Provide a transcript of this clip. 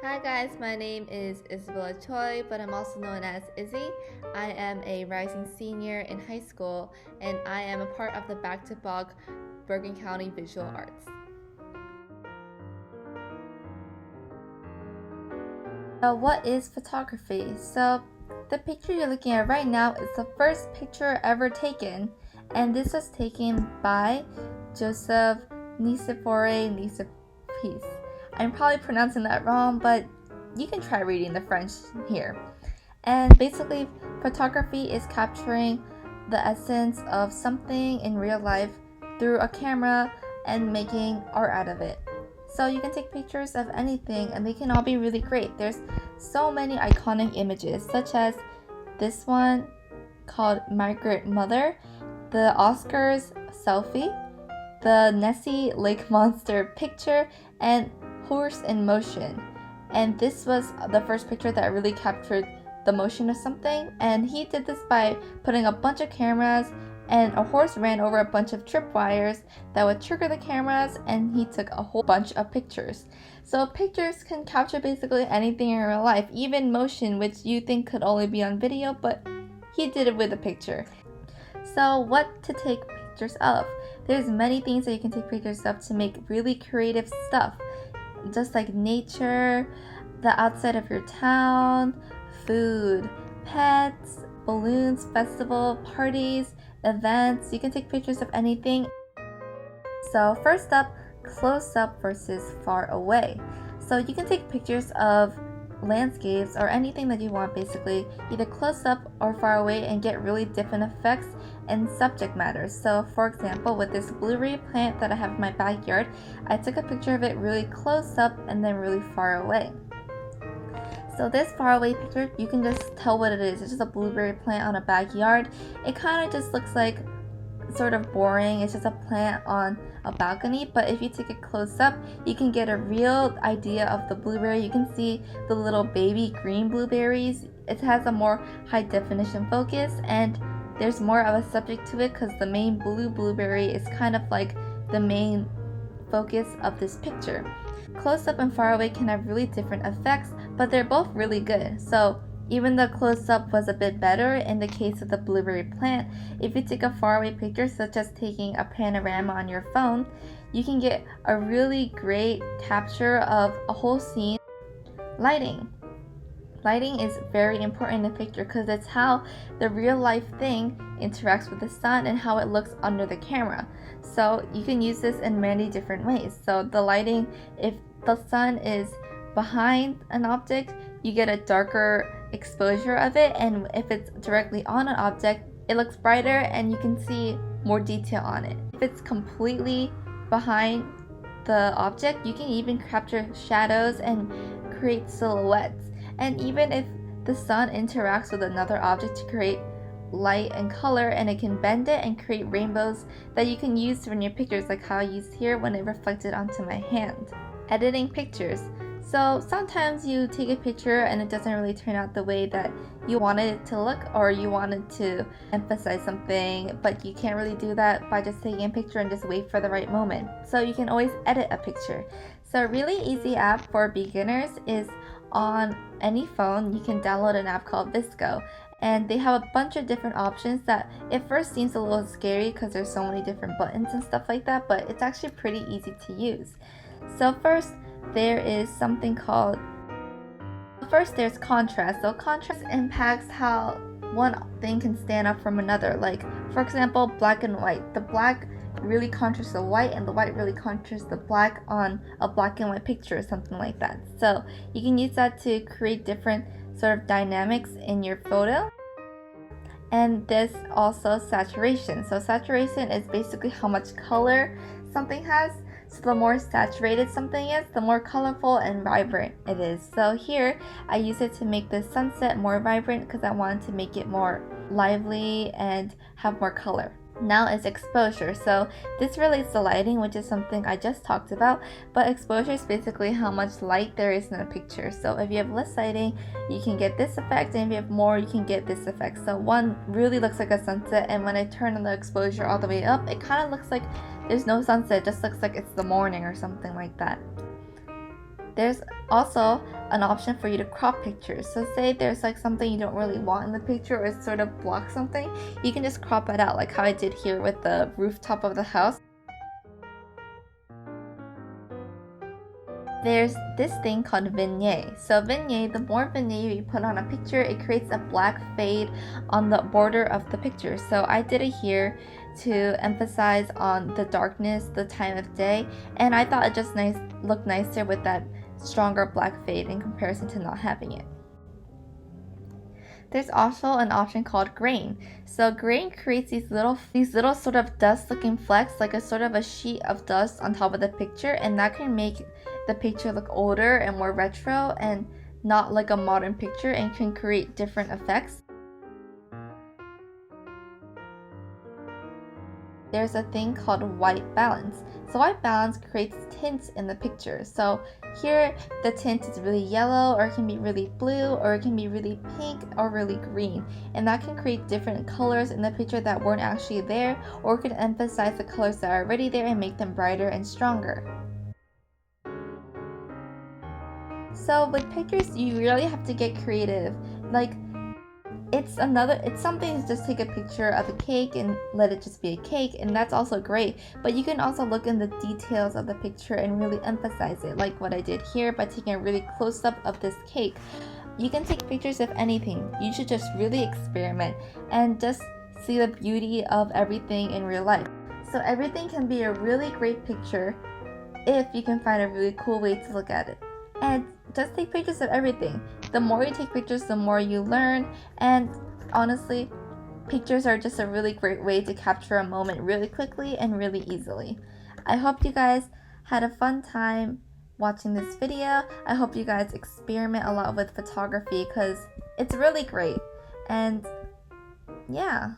Hi guys, my name is Isabella Choi, but I'm also known as Izzy. I am a rising senior in high school, and I am a part of the Bach Bergen County Visual Arts. So what is photography? So the picture you're looking at right now is the first picture ever taken, and this was taken by Joseph Nicephore. I'm probably pronouncing that wrong, but you can try reading the French here. And basically, photography is capturing the essence of something in real life through a camera and making art out of it. So you can take pictures of anything and they can all be really great. There's so many iconic images, such as this one called Migrant Mother, the Oscars selfie, the Nessie Lake Monster picture, and Horse in Motion. And this was the first picture that really captured the motion of something, and he did this by putting a bunch of cameras, and a horse ran over a bunch of tripwires that would trigger the cameras, and he took a whole bunch of pictures. So pictures can capture basically anything in real life, even motion, which you think could only be on video, but he did it with a picture. So what to take pictures of? There's many things that you can take pictures of to make really creative stuff, just like nature, the outside of your town, food, pets, balloons, festival, parties, events. You can take pictures of anything. So first up, close up versus far away. So you can take pictures of landscapes or anything that you want, basically either close up or far away, and get really different effects and subject matters. So for example, with this blueberry plant that I have in my backyard, I took a picture of it really close up and then really far away. So this far away picture, you can just tell what it is. It's just a blueberry plant on a backyard. It kind of just looks like sort of boring. It's just a plant on a balcony, but if you take it close up, you can get a real idea of the blueberry. You can see the little baby green blueberries. It has a more high definition focus, and there's more of a subject to it because the main blue blueberry is kind of like the main focus of this picture. Close up and far away can have really different effects, but they're both really good. So even the close-up was a bit better in the case of the blueberry plant. If you take a faraway picture, such as taking a panorama on your phone, you can get a really great capture of a whole scene. Lighting. Lighting is very important in a picture because it's how the real life thing interacts with the sun and how it looks under the camera. So you can use this in many different ways. So the lighting, if the sun is behind an object, you get a darker exposure of it, and if it's directly on an object, it looks brighter and you can see more detail on it. If it's completely behind the object, you can even capture shadows and create silhouettes. And even if the sun interacts with another object to create light and color, and it can bend it and create rainbows that you can use in your pictures, like how I used here when it reflected onto my hand. Editing pictures. So sometimes you take a picture and it doesn't really turn out the way that you wanted it to look, or you wanted to emphasize something, but you can't really do that by just taking a picture and just wait for the right moment. So you can always edit a picture. So a really easy app for beginners is on any phone. You can download an app called Visco, and they have a bunch of different options that at first seems a little scary because there's so many different buttons and stuff like that, but it's actually pretty easy to use. So first, there is something called, first there's contrast. So contrast impacts how one thing can stand out from another. Like for example, black and white. The black really contrasts the white, and the white really contrasts the black on a black and white picture or something like that. So you can use that to create different sort of dynamics in your photo. And this also saturation. So saturation is basically how much color something has. So the more saturated something is, the more colorful and vibrant it is. So here I use it to make the sunset more vibrant because I wanted to make it more lively and have more color. Now is exposure. So this relates to lighting, which is something I just talked about, but exposure is basically how much light there is in a picture. So if you have less lighting, you can get this effect, and if you have more, you can get this effect. So one really looks like a sunset, and when I turn on the exposure all the way up, it kind of looks like there's no sunset, it just looks like it's the morning or something like that. There's also an option for you to crop pictures. So say there's like something you don't really want in the picture or it sort of blocks something, you can just crop it out like how I did here with the rooftop of the house. There's this thing called vignette. So vignette, the more vignette you put on a picture, it creates a black fade on the border of the picture. So I did it here to emphasize on the darkness, the time of day, and I thought it just looked nicer with that stronger black fade in comparison to not having it. There's also an option called grain. So grain creates these little sort of dust looking flecks, like a sort of a sheet of dust on top of the picture, and that can make the picture look older and more retro and not like a modern picture, and can create different effects. There's a thing called white balance. So white balance creates tints in the picture. So here the tint is really yellow, or it can be really blue, or it can be really pink or really green, and that can create different colors in the picture that weren't actually there, or it could emphasize the colors that are already there and make them brighter and stronger. So with pictures, you really have to get creative. Like it's something to just take a picture of a cake and let it just be a cake, and that's also great, but you can also look in the details of the picture and really emphasize it, like what I did here by taking a really close-up of this cake. You can take pictures of anything. You should just really experiment and just see the beauty of everything in real life. So everything can be a really great picture if you can find a really cool way to look at it. And just take pictures of everything. The more you take pictures, the more you learn, and honestly, pictures are just a really great way to capture a moment really quickly and really easily. I hope you guys had a fun time watching this video. I hope you guys experiment a lot with photography because it's really great. And yeah.